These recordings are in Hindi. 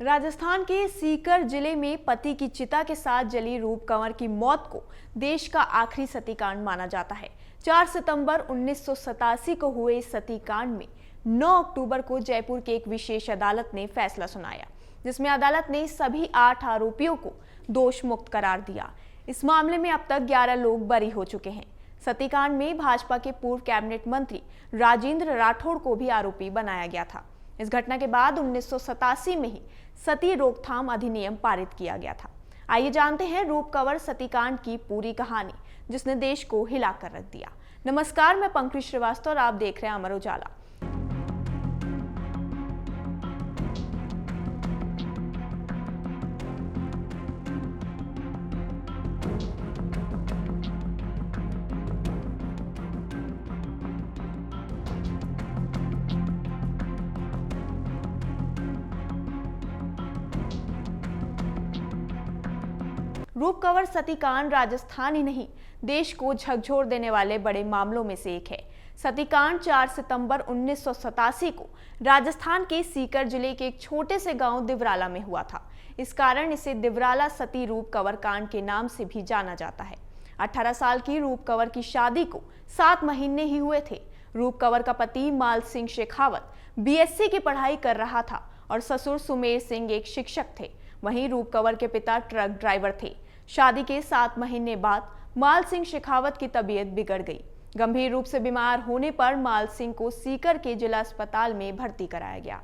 राजस्थान के सीकर जिले में पति की चिता के साथ जली रूप कंवर की मौत को देश का आखिरी सतीकांड माना जाता है। 4 सितंबर 1987 को हुए इस सतीकांड में 9 अक्टूबर को जयपुर की एक विशेष अदालत ने फैसला सुनाया, जिसमें अदालत ने सभी 8 आरोपियों को दोष मुक्त करार दिया। इस मामले में अब तक 11 लोग बरी हो चुके हैं। सतीकांड में भाजपा के पूर्व कैबिनेट मंत्री राजेंद्र राठौड़ को भी आरोपी बनाया गया था। इस घटना के बाद 1987 में ही सती रोकथाम अधिनियम पारित किया गया था। आइए जानते हैं रूप कंवर सतीकांड की पूरी कहानी, जिसने देश को हिलाकर रख दिया। नमस्कार, मैं पंकज श्रीवास्तव और आप देख रहे हैं अमर उजाला। रूप कंवर सतीकांड राजस्थान ही नहीं, देश को झकझोर देने वाले बड़े मामलों में से एक है। सतीकांड 4 सितंबर 1987 को राजस्थान के सीकर जिले के एक छोटे से गांव दिवराला में हुआ था। इस कारण इसे दिवराला सती रूप कंवर कांड के नाम से भी जाना जाता है। 18 साल की रूप कंवर की शादी को 7 महीने ही हुए थे। रूप कंवर का पति माल सिंह शेखावत बीएससी की पढ़ाई कर रहा था और ससुर सुमेर सिंह एक शिक्षक थे। वहीं रूप कंवर के पिता ट्रक ड्राइवर थे। शादी के 7 महीने बाद माल सिंह शेखावत की तबीयत बिगड़ गई। गंभीर रूप से बीमार होने पर माल सिंह को सीकर के जिला अस्पताल में भर्ती कराया गया।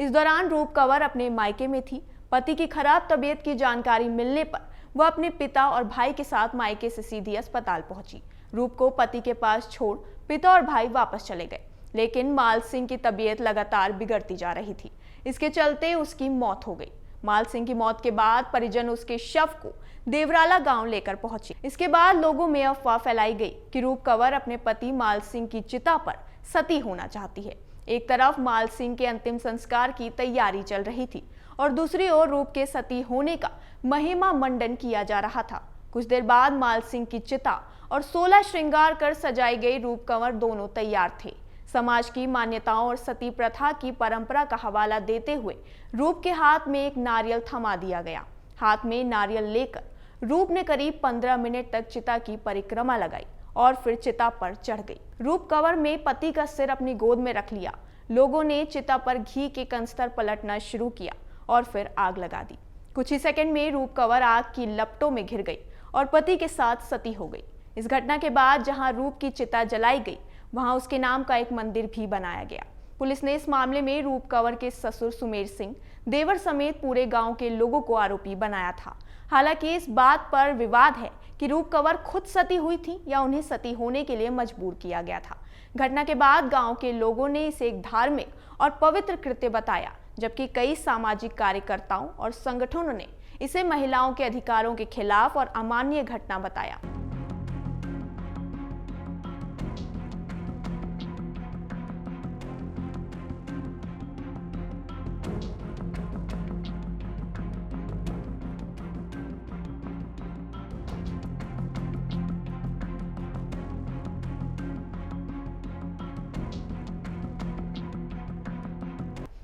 इस दौरान रूप कंवर अपने मायके में थी। पति की खराब तबीयत की जानकारी मिलने पर वह अपने पिता और भाई के साथ मायके से सीधी अस्पताल पहुंची। रूप को पति के पास छोड़ पिता और भाई वापस चले गए, लेकिन माल सिंह की तबीयत लगातार बिगड़ती जा रही थी। इसके चलते उसकी मौत हो गई। माल सिंह की मौत के बाद परिजन उसके शव को देवराला गांव लेकर पहुंचे। इसके बाद लोगों में अफवाह फैलाई गई कि रूप कंवर अपने पति माल सिंह की चिता पर सती होना चाहती है। एक तरफ माल सिंह के अंतिम संस्कार की तैयारी चल रही थी और दूसरी ओर रूप के सती होने का महिमा मंडन किया जा रहा था। कुछ देर बाद माल सिंह की चिता और 16 श्रृंगार कर सजाई गई रूप कंवर दोनों तैयार थे। समाज की मान्यताओं और सती प्रथा की परंपरा का हवाला देते हुए रूप के हाथ में एक नारियल थमा दिया गया। हाथ में नारियल लेकर रूप ने करीब 15 मिनट तक चिता की परिक्रमा लगाई और फिर चिता पर चढ़ गई। रूप कंवर में पति का सिर अपनी गोद में रख लिया। लोगों ने चिता पर घी के कंस्तर पलटना शुरू किया और फिर आग लगा दी। कुछ ही सेकंड में रूप कंवर आग की लपटों में घिर गई और पति के साथ सती हो गई। इस घटना के बाद जहां रूप की चिता जलाई गई, वहां उसके नाम का एक मंदिर भी बनाया गया। पुलिस ने इस मामले में रूप कंवर के ससुर सुमेर सिंह, देवर समेत पूरे गांव के लोगों को आरोपी बनाया था। हालांकि इस बात पर विवाद है कि रूप कंवर खुद सती हुई थी या उन्हें सती होने के लिए मजबूर किया गया था। घटना के बाद गांव के लोगों ने इसे एक धार्मिक और पवित्र कृत्य बताया, जबकि कई सामाजिक कार्यकर्ताओं और संगठनों ने इसे महिलाओं के अधिकारों के खिलाफ और अमानवीय घटना बताया।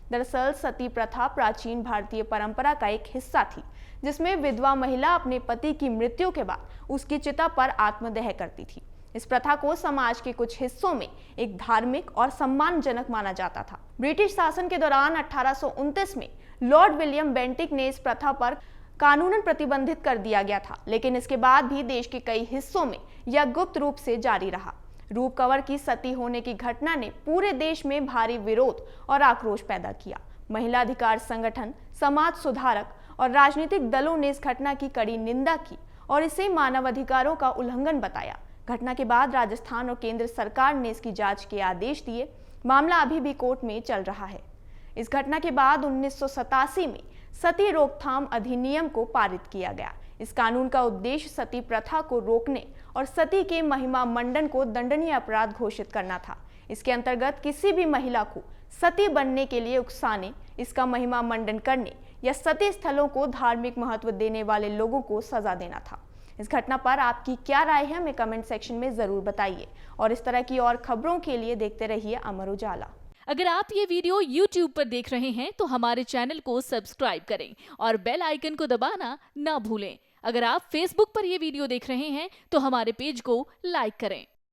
दरअसल सती प्रथा प्राचीन भारतीय परंपरा का एक हिस्सा थी, जिसमें विधवा महिला अपने पति की मृत्यु के बाद उसकी चिता पर आत्मदह करती थी। इस प्रथा को समाज के कुछ हिस्सों में एक धार्मिक और सम्मानजनक माना जाता था। ब्रिटिश शासन के दौरान 1829 में लॉर्ड विलियम बेंटिक ने इस प्रथा पर कानूनन प्रतिबंधित कर दिया गया था, लेकिन इसके बाद भी देश के कई हिस्सों में यह गुप्त रूप से जारी रहा। रूप कंवर की सती होने की घटना ने पूरे देश में भारी विरोध और आक्रोश पैदा किया। महिला अधिकार संगठन, समाज सुधारक और राजनीतिक दलों ने इस घटना की कड़ी निंदा की और इसे मानवाधिकारों का उल्लंघन बताया। घटना के बाद राजस्थान और केंद्र सरकार ने इसकी जांच के आदेश दिए। मामला अभी भी कोर्ट में चल रहा है। इस घटना के बाद 1987 में सती रोकथाम अधिनियम को पारित किया गया। इस कानून का उद्देश्य सती प्रथा को रोकने और सती के महिमा मंडन को दंडनीय अपराध घोषित करना था। इसके अंतर्गत किसी भी महिला को सती बनने के लिए उकसाने, इसका महिमा मंडन करने या सती स्थलों को धार्मिक महत्व देने वाले लोगों को सजा देना था। इस घटना पर आपकी क्या राय है, हमें कमेंट सेक्शन में जरूर बताइए और इस तरह की और खबरों के लिए देखते रहिए अमर उजाला। अगर आप ये वीडियो YouTube पर देख रहे हैं तो हमारे चैनल को सब्सक्राइब करें और बेल आइकन को दबाना ना भूलें। अगर आप Facebook पर ये वीडियो देख रहे हैं तो हमारे पेज को लाइक करें।